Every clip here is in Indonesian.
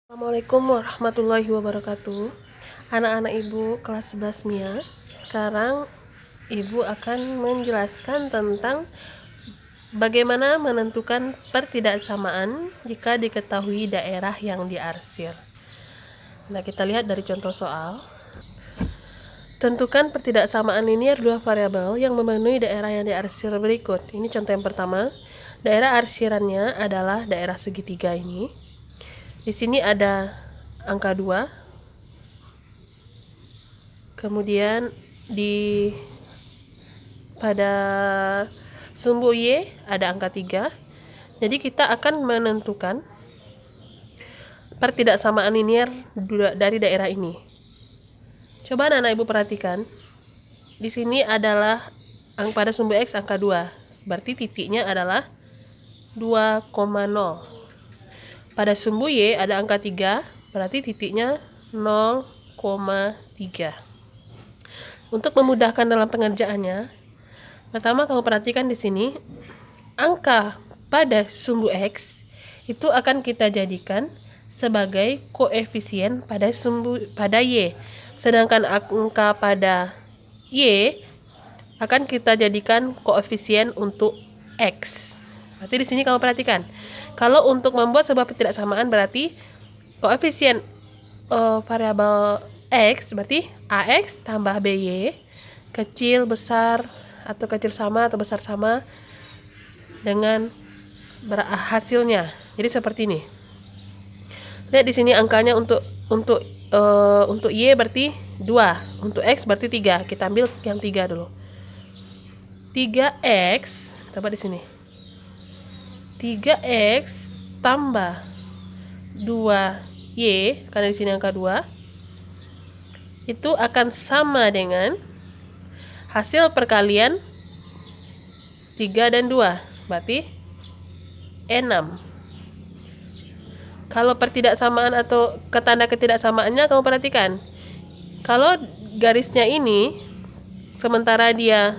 Assalamualaikum warahmatullahi wabarakatuh. Anak-anak ibu kelas 11 MIA. Sekarang ibu akan menjelaskan tentang bagaimana menentukan pertidaksamaan jika diketahui daerah yang diarsir. Nah, kita lihat dari contoh soal. Tentukan pertidaksamaan linear dua variabel yang memenuhi daerah yang diarsir berikut. Ini contoh yang pertama. Daerah arsirannya adalah daerah segitiga ini. Di sini ada angka 2. Kemudian pada sumbu Y ada angka 3. Jadi kita akan menentukan pertidaksamaan linear dari daerah ini. Coba anak-anak ibu perhatikan. Di sini adalah pada sumbu X angka 2. Berarti titiknya adalah 2,0. Pada sumbu Y ada angka 3, berarti titiknya 0,3. Untuk memudahkan dalam pengerjaannya, pertama kamu perhatikan di sini, angka pada sumbu X itu akan kita jadikan sebagai koefisien pada Y. Sedangkan angka pada Y akan kita jadikan koefisien untuk X. Berarti di sini kamu perhatikan. Kalau untuk membuat sebuah pertidaksamaan berarti koefisien variabel X berarti AX tambah BY kecil besar atau kecil sama atau besar sama dengan hasilnya. Jadi seperti ini. Lihat di sini angkanya untuk Y berarti 2, untuk X berarti 3. Kita ambil yang 3 dulu. 3X, coba di sini. 3X tambah 2Y, karena di sini angka 2, itu akan sama dengan hasil perkalian 3 dan 2, berarti 6. Kalau pertidaksamaan atau tanda ketidaksamaannya kamu perhatikan. Kalau garisnya ini, sementara dia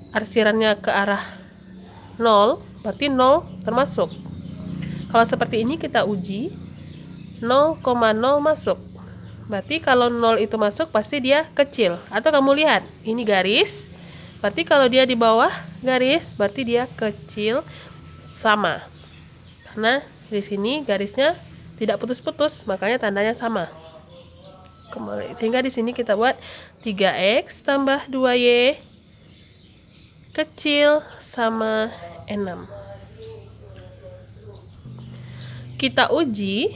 arsirannya ke arah 0, berarti 0 termasuk. Kalau seperti ini kita uji 0,0 masuk. Berarti kalau 0 itu masuk pasti dia kecil. Atau kamu lihat, ini garis. Berarti kalau dia di bawah garis, berarti dia kecil sama. Karena di sini garisnya tidak putus-putus, makanya tandanya sama. Sehingga di sini kita buat 3X tambah 2Y kecil sama 6. Kita uji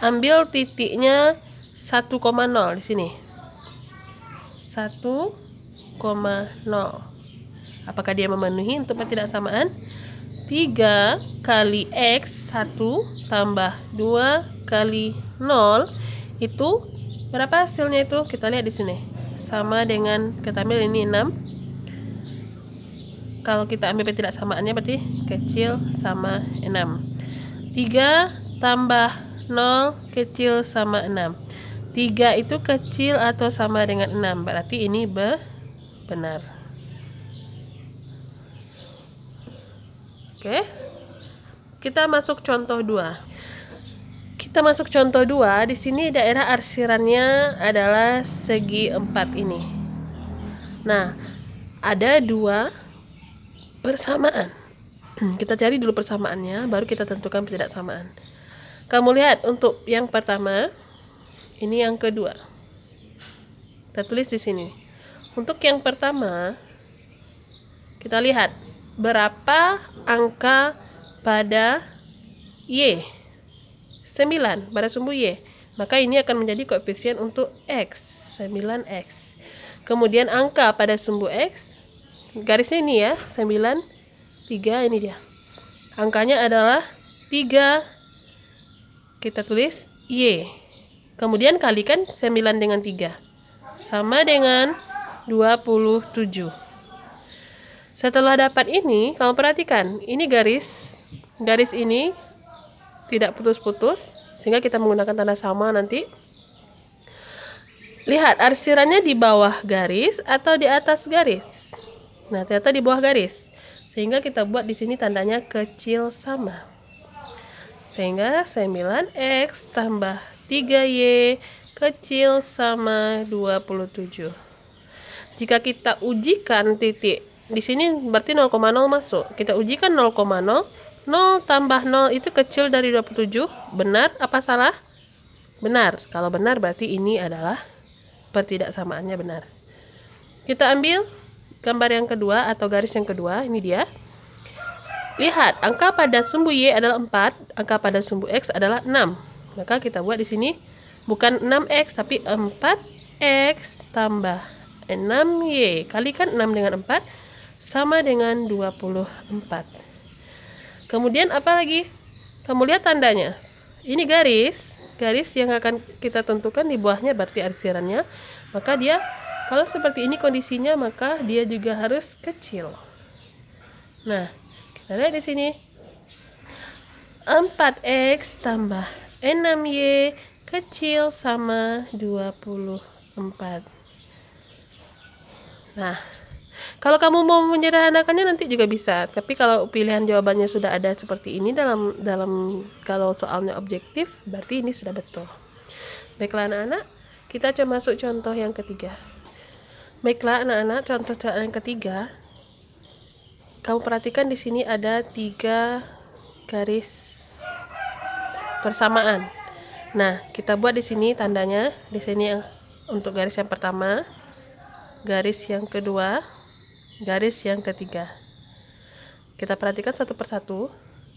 ambil titiknya 1,0 di sini. 1,0. Apakah dia memenuhi untuk pertidaksamaan? 3 kali X 1 tambah 2 kali 0 itu berapa hasilnya itu? Kita lihat di sini. Sama dengan kita ambil ini 6. Kalau kita ambil pertidaksamaannya berarti kecil sama 6. 3 tambah 0 kecil sama 6. 3 itu kecil atau sama dengan 6. Berarti ini benar. Oke. Kita masuk contoh 2. Di sini daerah arsirannya adalah segi 4 ini. Nah, ada 2 persamaan. Kita cari dulu persamaannya, baru kita tentukan pertidaksamaan. Kamu lihat untuk yang pertama, ini yang kedua. Kita tulis di sini. Untuk yang pertama, kita lihat berapa angka pada Y. 9 pada sumbu Y. Maka ini akan menjadi koefisien untuk X, 9X. Kemudian angka pada sumbu X, garisnya ini ya, 9, 3, ini dia. Angkanya adalah 3. Kita tulis Y. Kemudian kalikan 9 dengan 3. Sama dengan 27. Setelah dapat ini, kamu perhatikan, ini garis ini tidak putus-putus, sehingga kita menggunakan tanda sama nanti. Lihat, arsirannya di bawah garis atau di atas garis. Nah, ternyata di bawah garis. Sehingga kita buat di sini tandanya kecil sama. Sehingga 9x tambah 3y kecil sama 27. Jika kita ujikan titik di sini berarti 0,0 masuk. Kita ujikan 0,0. 0 tambah 0 itu kecil dari 27. Benar apa salah? Benar. Kalau benar berarti ini adalah pertidaksamaannya benar. Kita ambil gambar yang kedua atau garis yang kedua. Ini dia. Lihat, angka pada sumbu Y adalah 4, angka pada sumbu X adalah 6. Maka kita buat di sini bukan 6X tapi 4X tambah 6Y. Kalikan 6 dengan 4 sama dengan 24. Kemudian apa lagi? Kamu lihat tandanya. Ini garis yang akan kita tentukan di bawahnya berarti arsirannya. Maka dia kalau seperti ini kondisinya maka dia juga harus kecil. Nah, kita lihat di sini 4x tambah 6y kecil sama 24. Nah, kalau kamu mau menyederhanakannya nanti juga bisa. Tapi kalau pilihan jawabannya sudah ada seperti ini dalam kalau soalnya objektif, berarti ini sudah betul. Baiklah anak-anak, kita coba masuk contoh yang ketiga. Baiklah anak-anak, contoh yang ketiga. Kamu perhatikan di sini ada 3 garis persamaan. Nah, kita buat di sini tandanya. Di sini untuk garis yang pertama, garis yang kedua, garis yang ketiga. Kita perhatikan satu persatu.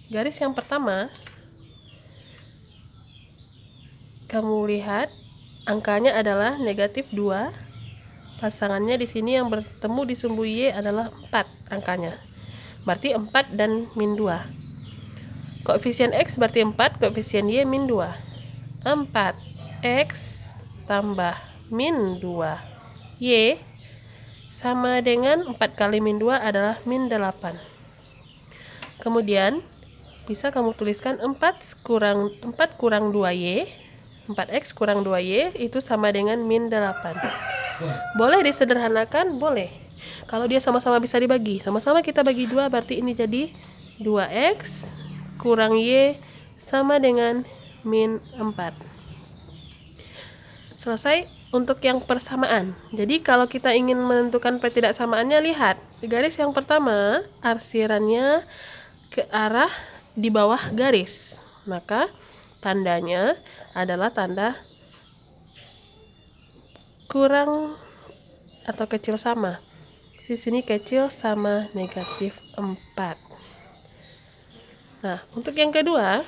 Garis yang pertama, kamu lihat angkanya adalah negatif 2. Pasangannya di sini yang bertemu di sumbu Y adalah 4 angkanya. Berarti 4 dan min 2. Koefisien X berarti 4, koefisien Y min 2. 4X tambah min 2Y sama dengan 4 kali min 2 adalah min 8. Kemudian bisa kamu tuliskan 4 kurang 2Y. 4X kurang 2Y itu sama dengan min 8. Boleh disederhanakan? Boleh. Kalau dia sama-sama bisa dibagi, sama-sama kita bagi 2, berarti ini jadi 2x kurang y sama dengan min 4. Selesai untuk yang persamaan. Jadi kalau kita ingin menentukan pertidaksamaannya, lihat garis yang pertama arsirannya ke arah di bawah garis, maka tandanya adalah tanda kurang atau kecil sama. Di sini kecil sama negatif 4. Nah, untuk yang kedua,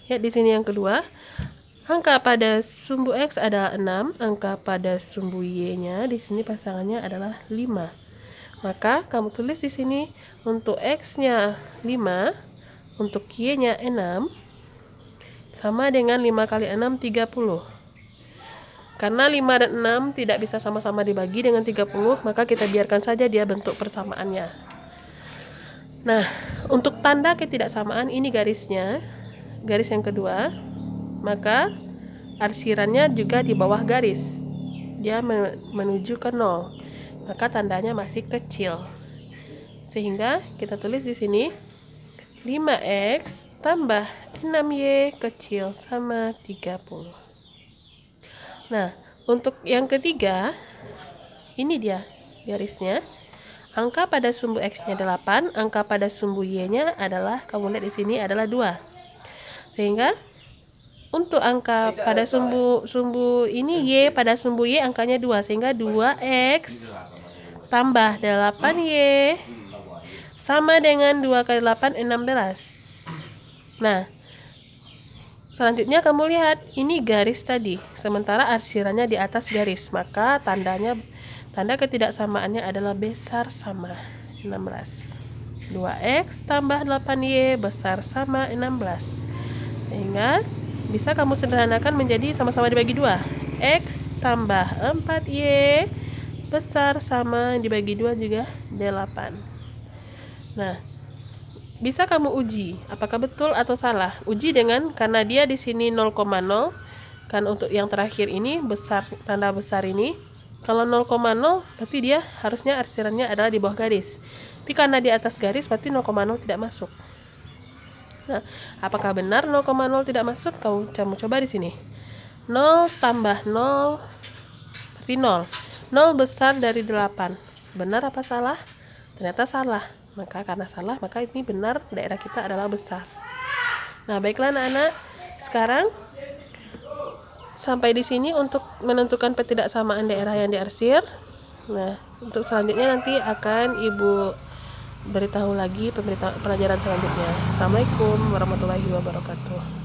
ya di sini yang kedua, angka pada sumbu X adalah 6, angka pada sumbu Y-nya di sini pasangannya adalah 5. Maka kamu tulis di sini untuk X-nya 5, untuk Y-nya 6, sama dengan 5 kali 6 30. Karena 5 dan 6 tidak bisa sama-sama dibagi dengan 30, maka kita biarkan saja dia bentuk persamaannya. Nah, untuk tanda ketidaksamaan ini garisnya, garis yang kedua, maka arsirannya juga di bawah garis. Dia menuju ke 0. Maka tandanya masih kecil. Sehingga kita tulis di sini 5x tambah 6y kecil sama 30. Nah, untuk yang ketiga, ini dia garisnya. Angka pada sumbu X-nya 8, angka pada sumbu Y-nya adalah, kamu lihat di sini adalah 2. Sehingga untuk angka pada sumbu ini Y, pada sumbu Y angkanya 2, sehingga 2x tambah 8y sama dengan 2 kali 8 16. Nah, selanjutnya kamu lihat, ini garis tadi, sementara arsirannya di atas garis, maka tanda ketidaksamaannya adalah besar sama 16. 2x tambah 8y besar sama 16. Sehingga bisa kamu sederhanakan menjadi sama-sama dibagi 2. X tambah 4y besar sama dibagi 2 juga 8. Nah, bisa kamu uji apakah betul atau salah. Uji dengan, karena dia di sini 0,0, kan untuk yang terakhir ini besar, tanda besar ini. Kalau 0,0 berarti dia harusnya arsirannya adalah di bawah garis. Tapi karena di atas garis berarti 0,0 tidak masuk. Nah, apakah benar 0,0 tidak masuk? Kamu coba di sini. 0 tambah 0 berarti 0. 0 besar dari 8. Benar apa salah? Ternyata salah. Maka karena salah, maka ini benar, daerah kita adalah besar. Nah, baiklah anak-anak. Sekarang sampai di sini untuk menentukan ketidaksamaan daerah yang diarsir. Nah, untuk selanjutnya nanti akan Ibu beritahu lagi pelajaran selanjutnya. Assalamualaikum warahmatullahi wabarakatuh.